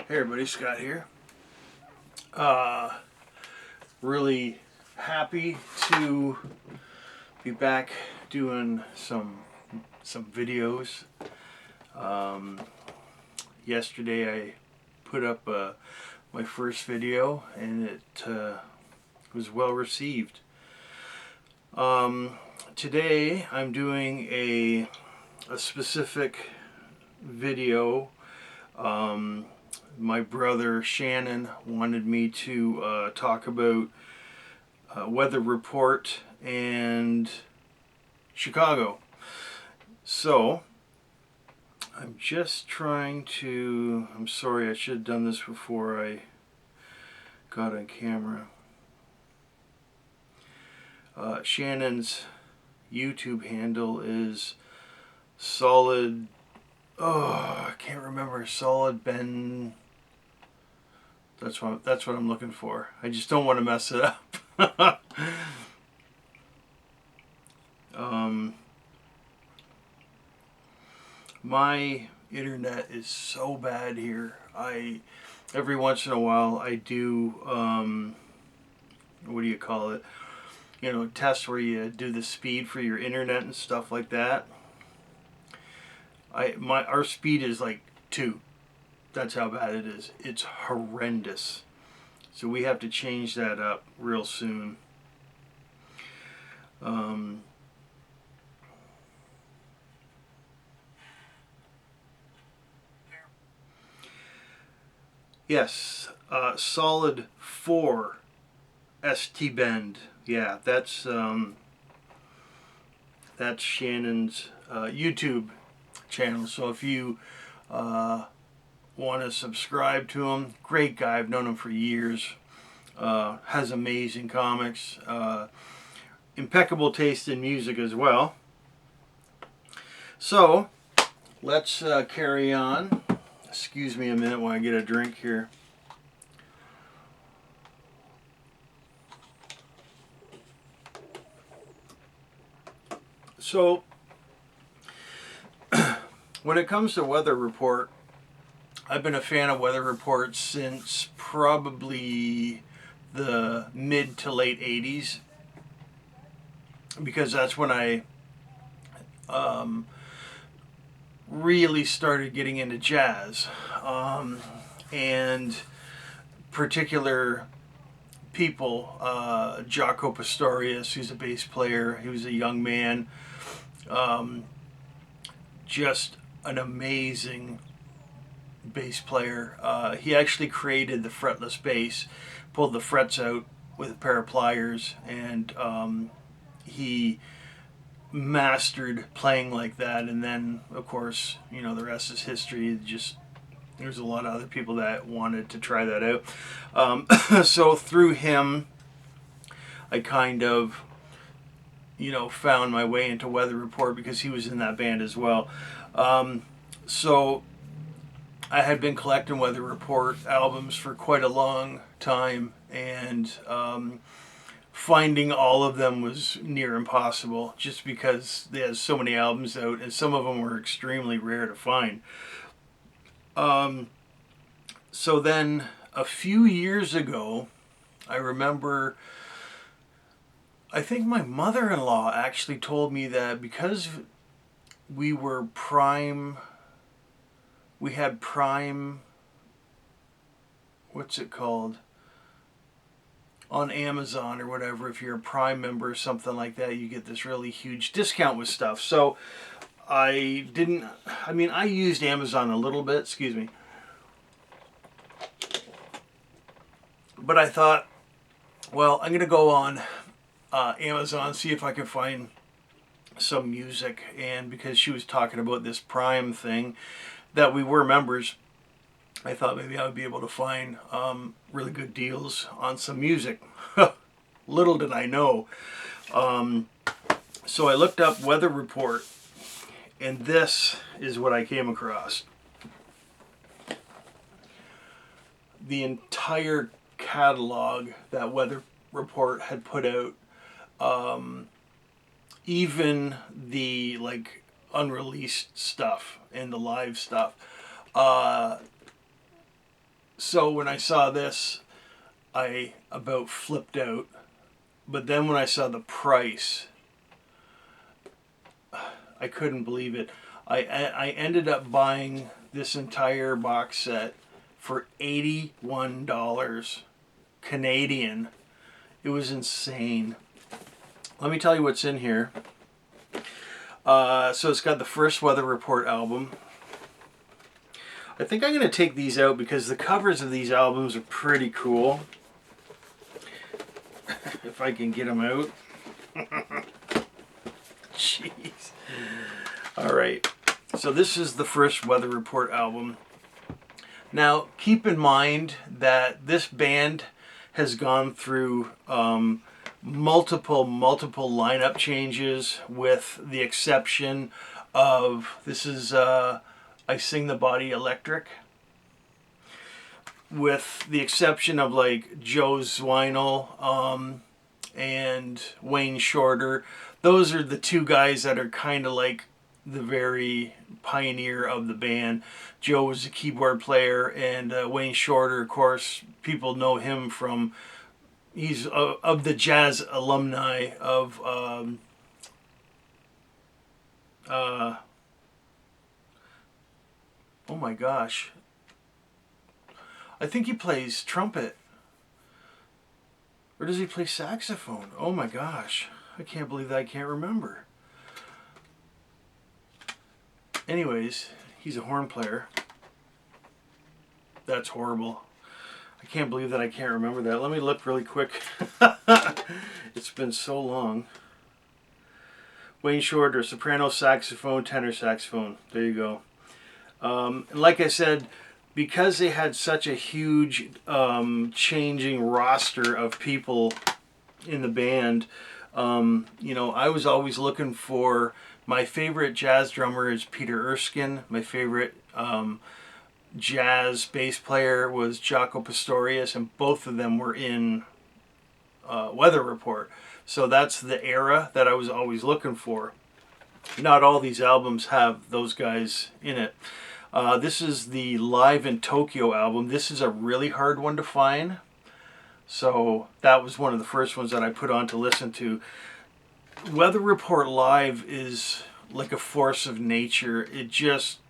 Hey everybody, Scott here. Really happy to be back doing some videos. Yesterday I put up my first video and it was well received. Today I'm doing a specific video. My brother Shannon wanted me to talk about weather report and Chicago. So I'm just trying to, I'm sorry, I should have done this before I got on camera. Shannon's YouTube handle is solid, I can't remember, solid Ben. That's what I'm looking for. I just don't want to mess it up. My internet is so bad here. Every once in a while I do what do you call it? You know, tests where you do the speed for your internet and stuff like that. Our speed is like 2. That's how bad it is. It's horrendous. So we have to change that up real soon. Yes, solid 4 ST Bend. Yeah, that's Shannon's YouTube channel. So if you want to subscribe to him, great guy. I've known him for years. Has amazing comics. Impeccable taste in music as well. So let's carry on. Excuse me a minute while I get a drink here. So when it comes to weather report, I've been a fan of weather reports since probably the mid to late 80s, because that's when I really started getting into jazz, and particular people. Jaco Pastorius, who's a bass player, he was a young man, just an amazing bass player. He actually created the fretless bass, pulled the frets out with a pair of pliers, and he mastered playing like that. And then of course, you know, the rest is history. Just there's a lot of other people that wanted to try that out. So through him I kind of, you know, found my way into Weather Report because he was in that band as well. So I had been collecting Weather Report albums for quite a long time, and finding all of them was near impossible just because they had so many albums out, and some of them were extremely rare to find. So then a few years ago, I remember, I think my mother-in-law actually told me that because we had Prime, what's it called, on Amazon or whatever. If you're a Prime member or something like that, you get this really huge discount with stuff. So I used Amazon a little bit, excuse me, but I thought, well, I'm going to go on Amazon, see if I can find some music. And because she was talking about this Prime thing, that we were members, I thought maybe I would be able to find really good deals on some music. Little did I know. So I looked up Weather Report, and this is what I came across. The entire catalog that Weather Report had put out, even the like unreleased stuff and the live stuff, So when I saw this, I about flipped out. But then when I saw the price, I couldn't believe it. I ended up buying this entire box set for $81 Canadian. It was insane. Let me tell you what's in here. So it's got the first Weather Report album. I think I'm going to take these out because the covers of these albums are pretty cool. If I can get them out. Jeez. All right. So this is the first Weather Report album. Now, keep in mind that this band has gone through multiple lineup changes, with the exception of, this is I Sing the Body Electric, with the exception of like Joe Zwinel and Wayne Shorter. Those are the two guys that are kind of like the very pioneer of the band. Joe was a keyboard player, and Wayne Shorter, of course, people know him from, he's of the jazz alumni of oh my gosh, I think he plays trumpet, or does he play saxophone? Oh my gosh, I can't believe that I can't remember. Anyways, he's a horn player. That's horrible. I can't believe that I can't remember that. Let me look really quick. It's been so long. Wayne Shorter, soprano saxophone, tenor saxophone. There you go. And like I said, because they had such a huge changing roster of people in the band, you know, I was always looking for, my favorite jazz drummer is Peter Erskine. My favorite jazz bass player was Jaco Pastorius, and both of them were in Weather Report. So that's the era that I was always looking for. Not all these albums have those guys in it. This is the Live in Tokyo album. This is a really hard one to find. So that was one of the first ones that I put on to listen to. Weather Report Live is like a force of nature. It just,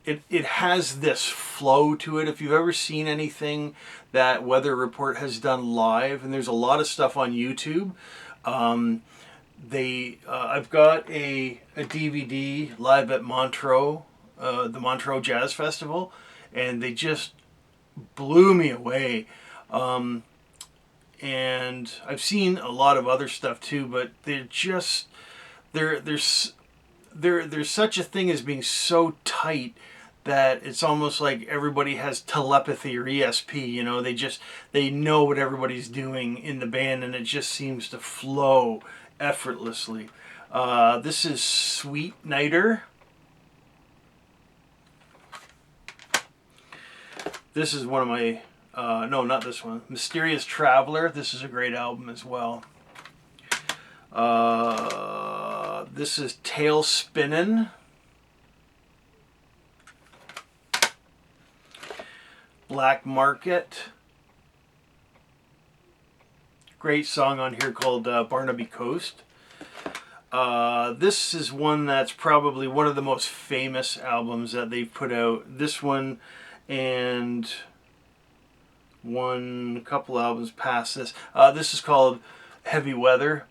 it has this flow to it. If you've ever seen anything that Weather Report has done live, and there's a lot of stuff on YouTube. I've got a DVD live at Montreux, the Montreux Jazz Festival, and they just blew me away. And I've seen a lot of other stuff too, but they're just, there's such a thing as being so tight that it's almost like everybody has telepathy or ESP. You know, they know what everybody's doing in the band, and it just seems to flow effortlessly. This is Sweet Nighter. This is one of my no, not this one. Mysterious Traveler. This is a great album as well. This is Tail Spinnin'. Black Market. Great song on here called Barnaby Coast. This is one that's probably one of the most famous albums that they've put out. This one and a couple albums past this. This is called Heavy Weather,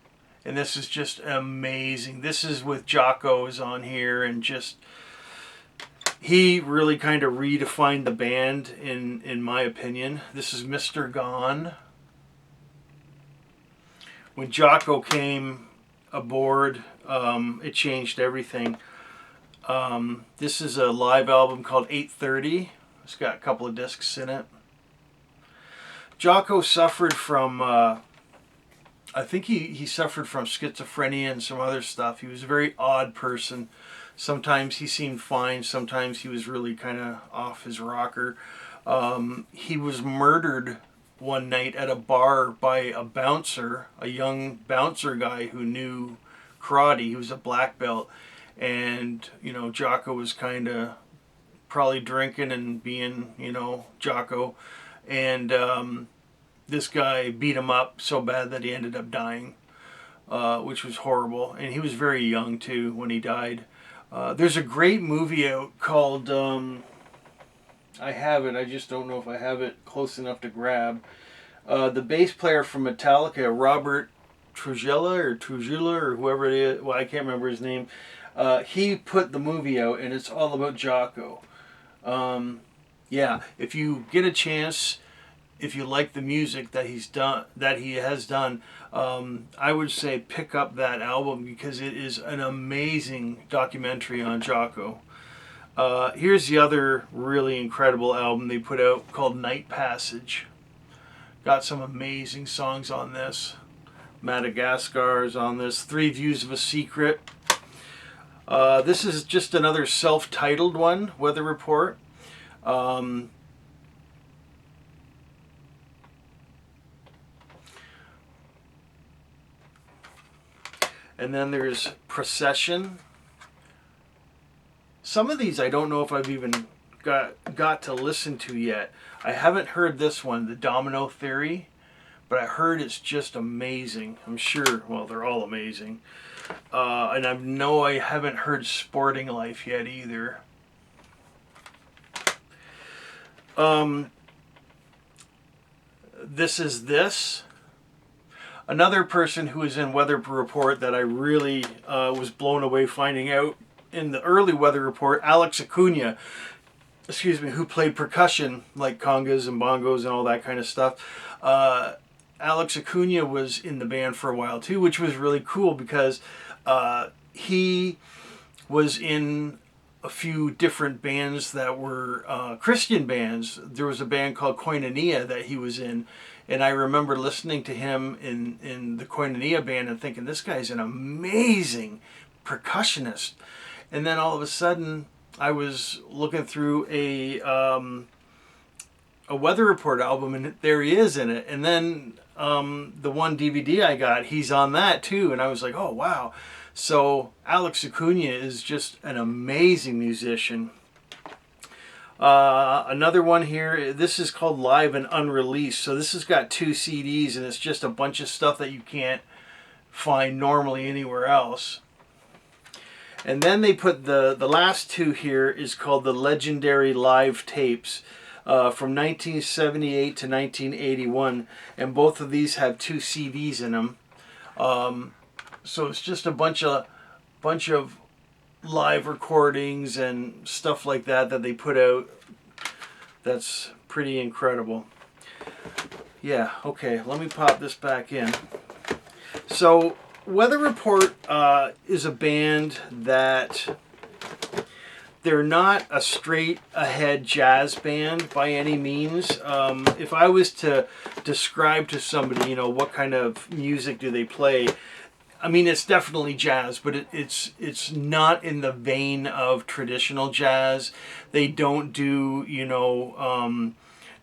and this is just amazing. This is with Jaco is on here, and just, he really kind of redefined the band in my opinion. This is Mr. Gone. When Jaco came aboard, it changed everything. This is a live album called 8:30. It's got a couple of discs in it. Jaco suffered from, I think he suffered from schizophrenia and some other stuff. He was a very odd person. Sometimes he seemed fine. Sometimes he was really kind of off his rocker. He was murdered one night at a bar by a bouncer, a young bouncer guy who knew karate. He was a black belt. And, you know, Jaco was kind of probably drinking and being, Jocko. And this guy beat him up so bad that he ended up dying, which was horrible. And he was very young, too, when he died. There's a great movie out called, I have it, I just don't know if I have it close enough to grab. The bass player from Metallica, Robert Trujillo or whoever it is, well, I can't remember his name. He put the movie out, and it's all about Jocko. Yeah, if you get a chance, if you like the music that he has done, I would say pick up that album because it is an amazing documentary on Jocko. Here's the other really incredible album they put out called Night Passage. Got some amazing songs on this. Madagascar's on this. Three Views of a Secret. This is just another self-titled one, Weather Report. And then there's Procession. Some of these I don't know if I've even got to listen to yet. I haven't heard this one, The Domino Theory, but I heard it's just amazing. I'm sure, well, they're all amazing. And I haven't heard Sporting Life yet either. This is This. Another person who is in Weather Report that I really was blown away finding out in the early Weather Report, Alex Acuna, who played percussion like congas and bongos and all that kind of stuff. Alex Acuna was in the band for a while too, which was really cool because he was in a few different bands that were Christian bands. There was a band called Koinonia that he was in, and I remember listening to him in the Koinonia band and thinking, this guy's an amazing percussionist. And then all of a sudden, I was looking through a Weather Report album, and there he is in it. And then the one DVD I got, he's on that too. And I was like, oh, wow. So Alex Acuna is just an amazing musician. Another one here, this is called Live and Unreleased. So this has got 2 CDs, and it's just a bunch of stuff that you can't find normally anywhere else. And then they put the last 2 here is called the Legendary Live Tapes from 1978 to 1981. And both of these have 2 CDs in them. So it's just a bunch of live recordings and stuff like that they put out. That's pretty incredible. Yeah, okay, let me pop this back in. So Weather Report is a band that they're not a straight ahead jazz band by any means. If I was to describe to somebody, what kind of music do they play, I mean, it's definitely jazz, but it's not in the vein of traditional jazz. They don't do,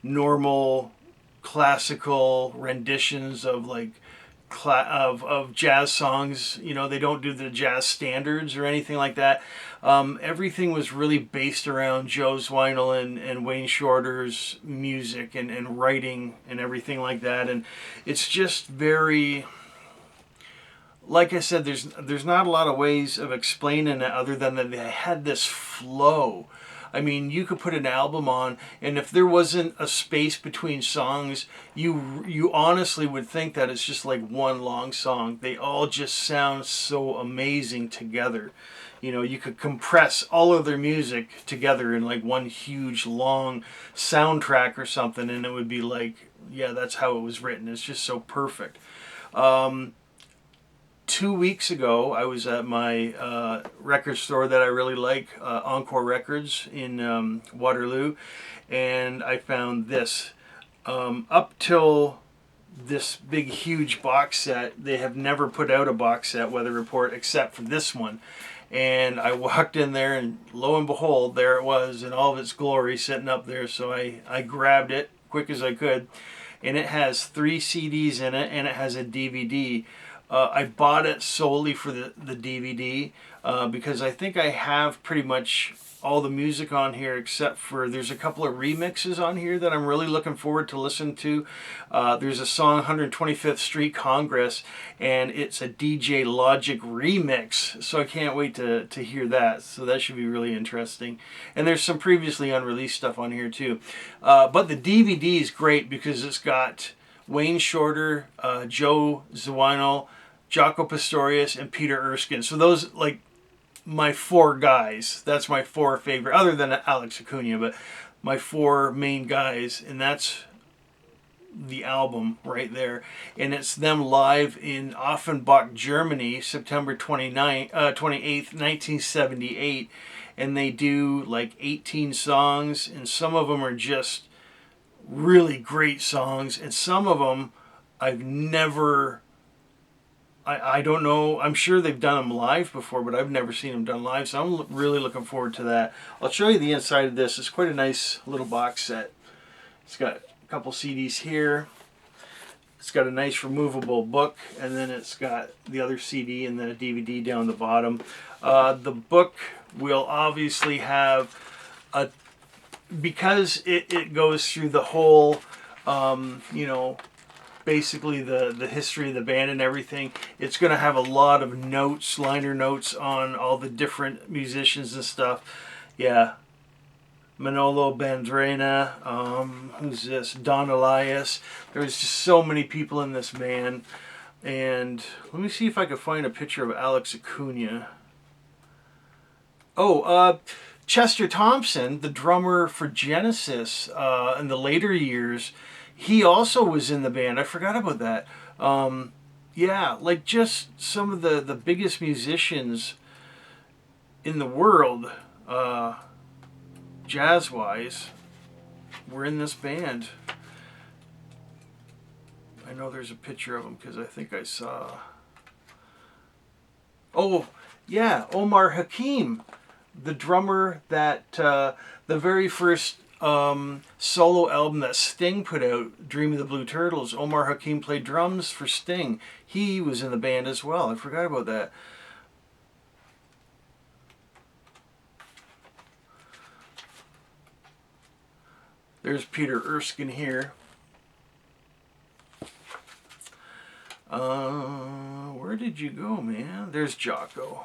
normal classical renditions of like of jazz songs. They don't do the jazz standards or anything like that. Everything was really based around Joe Zweinel and Wayne Shorter's music and writing and everything like that. And it's just very... Like I said, there's not a lot of ways of explaining it other than that they had this flow. I mean, you could put an album on, and if there wasn't a space between songs, you honestly would think that it's just like one long song. They all just sound so amazing together. You could compress all of their music together in like one huge long soundtrack or something, and it would be like, yeah, that's how it was written. It's just so perfect. 2 weeks ago, I was at my record store that I really like, Encore Records in Waterloo, and I found this. Up till this big, huge box set, they have never put out a box set, Weather Report, except for this one. And I walked in there, and lo and behold, there it was in all of its glory sitting up there. So I grabbed it quick as I could, and it has 3 CDs in it, and it has a DVD. I bought it solely for the DVD because I think I have pretty much all the music on here except for there's a couple of remixes on here that I'm really looking forward to listen to. There's a song 125th Street Congress, and it's a DJ Logic remix, so I can't wait to hear that. So that should be really interesting. And there's some previously unreleased stuff on here too. But the DVD is great because it's got Wayne Shorter, Joe Zawinul, Jaco Pastorius, and Peter Erskine. So those, like, my four guys. That's my four favorite, other than Alex Acuna, but my four main guys, and that's the album right there. And it's them live in Offenbach, Germany, September 28th, 1978. And they do like 18 songs, and some of them are just really great songs, and some of them I've never... I don't know. I'm sure they've done them live before, but I've never seen them done live, so I'm really looking forward to that. I'll show you the inside of this. It's quite a nice little box set. It's got a couple CDs here. It's got a nice removable book, and then it's got the other CD and then a DVD down the bottom. The book will obviously have a... because it goes through the whole, you know, basically the history of the band and everything. It's going to have a lot of notes, liner notes on all the different musicians and stuff. Yeah. Manolo Bandrena, who's this? Don Elias. There's just so many people in this band. And let me see if I can find a picture of Alex Acuna. Oh, Chester Thompson, the drummer for Genesis in the later years, he also was in the band. I forgot about that. Yeah, like just some of the biggest musicians in the world, jazz-wise, were in this band. I know there's a picture of him because I think I saw... Oh, yeah, Omar Hakim, the drummer that the very first solo album that Sting put out, Dream of the Blue Turtles, Omar Hakim played drums for Sting. He was in the band as well. I forgot about that. There's Peter Erskine here. Where did you go, man? There's Jaco.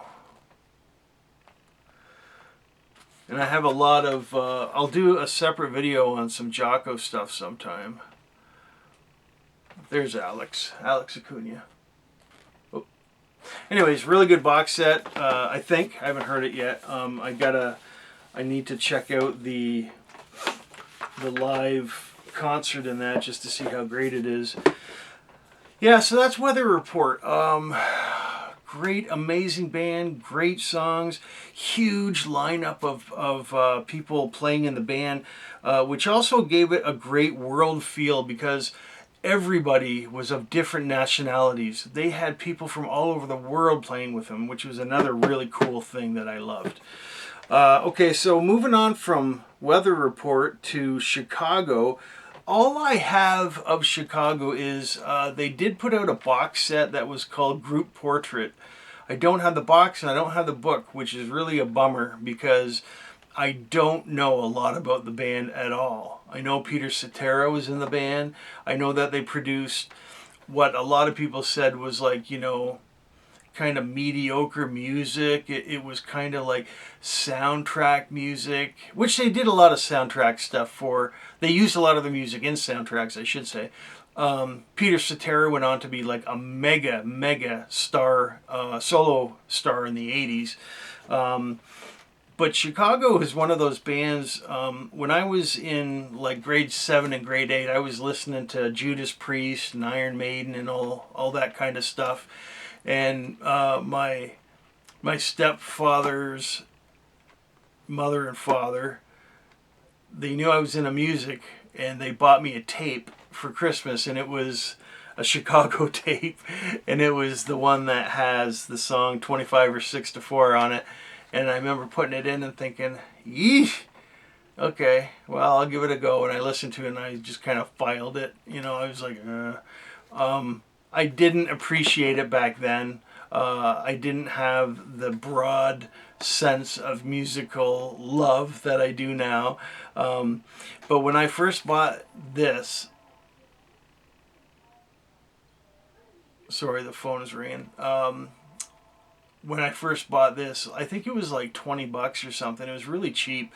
And I have a lot of... I'll do a separate video on some Jaco stuff sometime. There's Alex Acuna. Oh. Anyways, really good box set. I think I haven't heard it yet. I need to check out the live concert in that just to see how great it is. Yeah, so that's Weather Report. Great, amazing band, great songs, huge lineup of people playing in the band, which also gave it a great world feel because everybody was of different nationalities. They had people from all over the world playing with them, which was another really cool thing that I loved. Okay, so moving on from Weather Report to Chicago. All I have of Chicago is they did put out a box set that was called Group Portrait. I don't have the box and I don't have the book, which is really a bummer because I don't know a lot about the band at all. I know Peter Cetera was in the band. I know that they produced what a lot of people said was like, you know, kind of mediocre music. It was kind of like soundtrack music, which they did a lot of soundtrack stuff for. They used a lot of the music in soundtracks, I should say. Peter Cetera went on to be like a mega star, solo star in the 80s. But Chicago is one of those bands, when I was in like grade 7 and grade 8, I was listening to Judas Priest and Iron Maiden and all that kind of stuff. And my stepfather's mother and father, they knew I was into music, and they bought me a tape for Christmas, and it was a Chicago tape, and it was the one that has the song 25 or 6 to 4 on it. And I remember putting it in and thinking, yeesh, okay, well, I'll give it a go. And I listened to it, and I just kind of filed it. You know, I was like, I didn't appreciate it back then. I didn't have the broad sense of musical love that I do now. But when I first bought this, sorry, the phone is ringing. When I first bought this, I think it was like $20 or something. It was really cheap.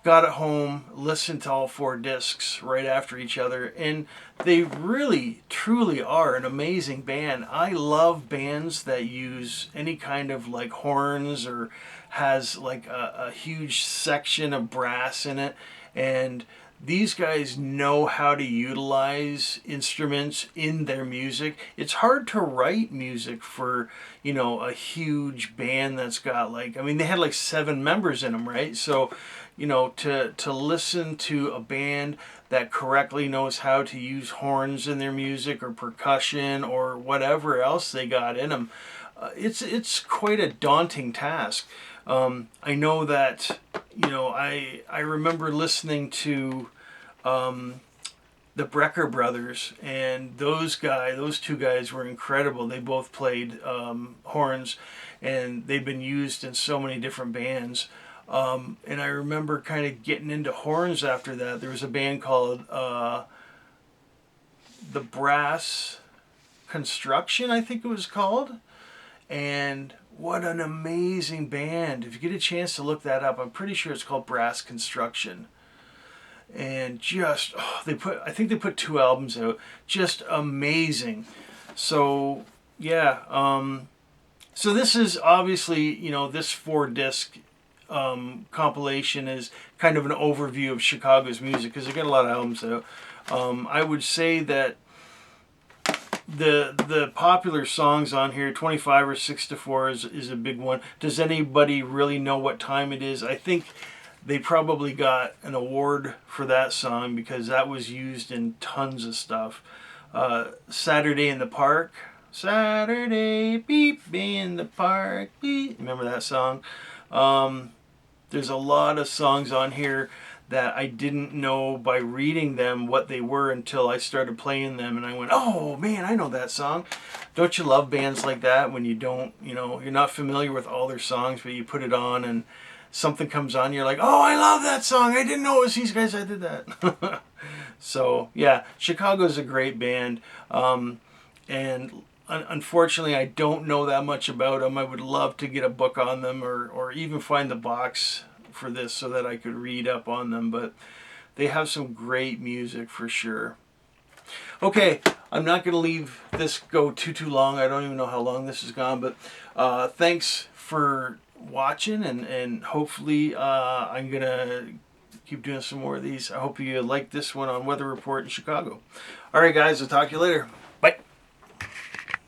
Got it home, listened to all 4 discs right after each other, and they really, truly are an amazing band. I love bands that use any kind of like horns or has like a huge section of brass in it, and these guys know how to utilize instruments in their music. It's hard to write music for, a huge band that's got like, I mean, they had like 7 members in them, right? So, to listen to a band that correctly knows how to use horns in their music or percussion or whatever else they got in them, it's quite a daunting task. I know that, I remember listening to the Brecker brothers, and those 2 guys were incredible. They both played horns, and they've been used in so many different bands. And I remember kind of getting into horns after that. There was a band called the Brass Construction, I think it was called. And what an amazing band. If you get a chance to look that up, I'm pretty sure it's called Brass Construction. And just, I think they put 2 albums out. Just amazing. So, yeah. So this is obviously, this 4-disc compilation is kind of an overview of Chicago's music because they got a lot of albums out. I would say that the popular songs on here, 25 or 6 to 4 is a big one. Does anybody really know what time it is? I think they probably got an award for that song because that was used in tons of stuff. Saturday in the Park. Saturday, beep, in the park, beep. Remember that song? There's a lot of songs on here that I didn't know by reading them what they were until I started playing them, and I went, oh man, I know that song. Don't you love bands like that when you don't, you're not familiar with all their songs, but you put it on and something comes on, you're like, oh, I love that song. I didn't know it was these guys that did that. So yeah, Chicago's a great band. And unfortunately, I don't know that much about them. I would love to get a book on them or even find the box for this so that I could read up on them. But they have some great music for sure. Okay, I'm not going to leave this go too long. I don't even know how long this has gone. But thanks for watching. And hopefully I'm going to keep doing some more of these. I hope you like this one on Weather Report in Chicago. All right, guys. I'll talk to you later.